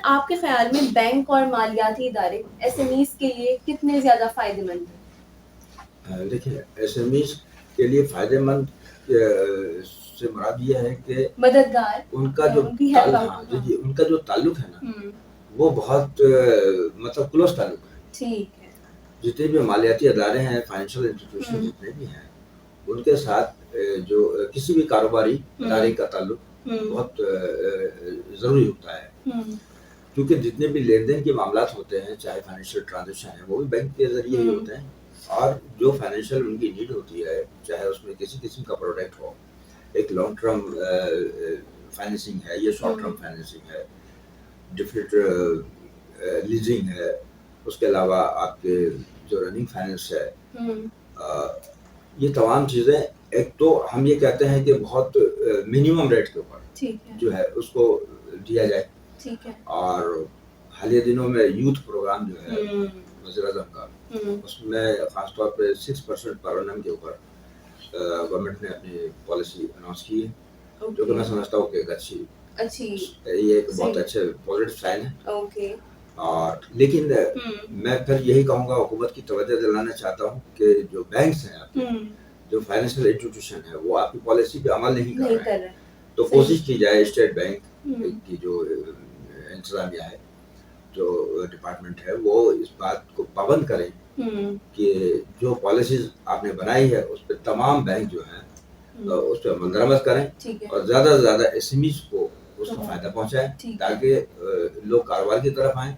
आपके ख्याल में बैंक और मालियाती इदारे एसएमईज के लिए कितने ज़्यादा फ़ायदेमंद हैं? देखिए एसएमईज के लिए फ़ायदेमंद से मुराद ये है कि मददगार उनका जो उनकी हेल्प हाँ, आपको जी, उनका जो ताल्लुक है ना, हुँ। वो बहुत मतलब क्लोज़ ताल्लुक है। ठीक है। जितने भी मालियाती अदारे हैं, फाइनेंशियल इंस्टीट्यूशन जितने भी हैं, उनके साथ जो किसी भी कारोबारी अदारे का ताल्लुक बहुत ज़रूरी होता है। क्योंकि जितने भी लेन-देन के मामलात होते हैं, चाहे फाइनेंशियल ट्रांज़ैक्शन है, वो भी बैंक के ज़रिए ही होते हैं और जो फाइनेंशियल उनकी नीड होती है, चाहे उसमें किसी किस्म का प्रोडक्ट हो, एक लॉन्ग टर्म फाइनेंसिंग है या शॉर्ट टर्म फाइनेंसिंग है, डिफरेंट लीजिंग है, उसके अलावा आपके जो रनिंग फाइनेंस है, ये तमाम चीज़ें एक तो हम ये कहते हैं कि बहुत मिनिमम रेट के ऊपर जो है उसको दिया जाए। ठीक है। और हालिया दिनों में यूथ प्रोग्राम जो है वज़ीर-ए-आज़म का, उसमें ख़ास तौर पे 6% पर एनम के ऊपर गवर्नमेंट ने अपनी पॉलिसी अनाउंस की है, जो कि मैं समझता हूँ कि एक अच्छी ये एक बहुत अच्छे पॉजिटिव साइन है। ओके। और लेकिन मैं फिर यही कहूँगा, हुकूमत की तवज्जो दिलाना चाहता हूँ कि जो बैंक्स हैं आपके, जो फाइनेंशियल इंस्टीट्यूशन है, वो आपकी पॉलिसी पे अमल नहीं कर रहे हैं। तो कोशिश की जाए स्टेट बैंक की जो इंतज़ामिया है, जो डिपार्टमेंट है, वो इस बात को पाबंद करें कि जो पॉलिसीज़ आपने बनाई है, उस पे तमाम बैंक जो हैं उस पे अमल दरामद करें और ज़्यादा से ज़्यादा एसएमईज़ को उसका फ़ायदा पहुँचाएँ ताकि लोग कारोबार की तरफ आएँ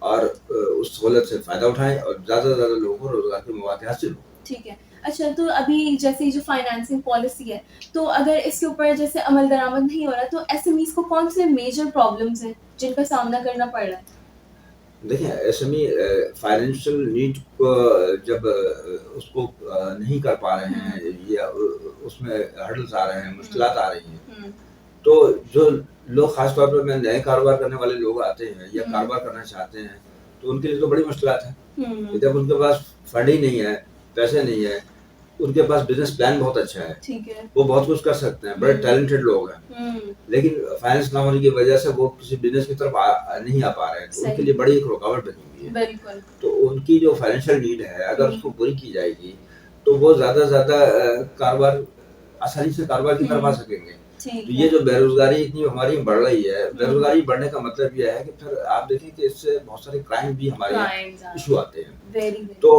और उस सहूलत से फ़ायदा उठाएँ और ज़्यादा से ज़्यादा लोगों को रोज़गार के मौके हासिल हों। ठीक है। अच्छा, तो अभी जैसे जो फाइनेंसिंग पॉलिसी है, तो अगर इसके ऊपर जैसे अमल दरामद नहीं हो रहा, तो एसएमईज़ को कौन से मेजर प्रॉब्लम्स हैं, जिनका सामना करना पड़ रहा है? देखिए, एसएमई फाइनेंशियल नीड को जब उसको नहीं कर पा रहे हैं या उसमें हर्डल्स आ रहे हैं, मुश्किलात आ रही हैं, तो जो लोग ख़ास तौर पे में नए कारोबार करने वाले लोग आते हैं या कारोबार करना चाहते हैं, तो उनके लिए तो बड़ी मुश्किलात है। कि जब उनके पास फंड ही नहीं है, पैसे नहीं है, उनके पास बिज़नेस प्लान बहुत अच्छा है, वो बहुत कुछ कर सकते हैं, बड़े टैलेंटेड लोग हैं, लेकिन फाइनेंस ना होने की वजह से वो किसी बिज़नेस की तरफ नहीं आ पा रहे हैं, तो उनके लिए बड़ी एक रुकावट बनी हुई है। बिल्कुल। तो उनकी जो फाइनेंशियल नीड है, अगर उसको पूरी की जाएगी, तो वो ज़्यादा से ज़्यादा कारोबार आसानी से कारोबार की तरफ आ सकेंगे। तो ये जो बेरोज़गारी इतनी हमारी बढ़ रही है, बेरोज़गारी बढ़ने का मतलब ये है कि फिर आप देखें कि इससे बहुत सारे क्राइम भी हमारे यहाँ इश्यू आते हैं। तो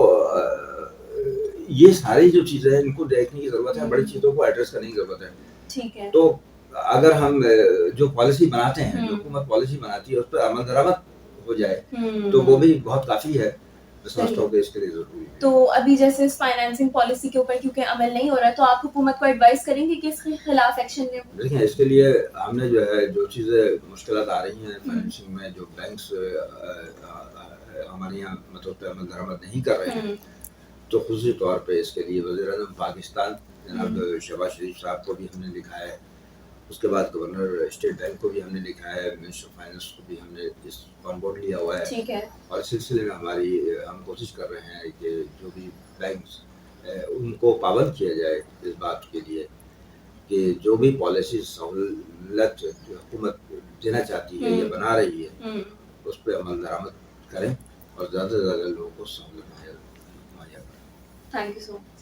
ये सारी जो चीज़ें हैं, इनको देखने की ज़रूरत है, बड़ी चीज़ों को एड्रेस करने की ज़रूरत है। ठीक है। तो अगर हम जो पॉलिसी बनाते हैं, जो हुकूमत पॉलिसी बनाती है, उस पे अमल दरामद हो जाए, तो वो भी बहुत काफ़ी है। मैं समझता हूँ कि इसके लिए ज़रूरी है। तो अभी जैसे इस फाइनेंसिंग पॉलिसी के ऊपर क्योंकि अमल नहीं हो रहा है, तो आप हुकूमत को एडवाइस करेंगे कि इसके खिलाफ एक्शन लें? देखिए, इसके लिए हमने जो है, जो चीज़ें मुश्किलात आ रही हैं फाइनेंसिंग में, जो बैंक्स हमारे यहाँ मतलब पे अमल दरामद नहीं कर रहे हैं, तो ख़ुसूसी तौर पे इसके लिए वज़ीर-ए-आज़म पाकिस्तान जनाब शहबाज शरीफ साहब को भी हमने लिखा है। उसके बाद गवर्नर स्टेट बैंक को भी हमने लिखा है, मिनिस्टर ऑफ फाइनेंस को भी हमने इस ऑन बोर्ड लिया हुआ है। ठीक है। और इस सिलसिले में हम कोशिश कर रहे हैं कि जो भी बैंक्स उनको पाबंद किया जाए इस बात के लिए कि जो भी पॉलिसी सहूलत जो हुकूमत देना चाहती है या बना रही है, उस पे अमल दरामद करें और ज़्यादा से ज़्यादा लोगों को सहूलत मुहैया करें। Thank you so much.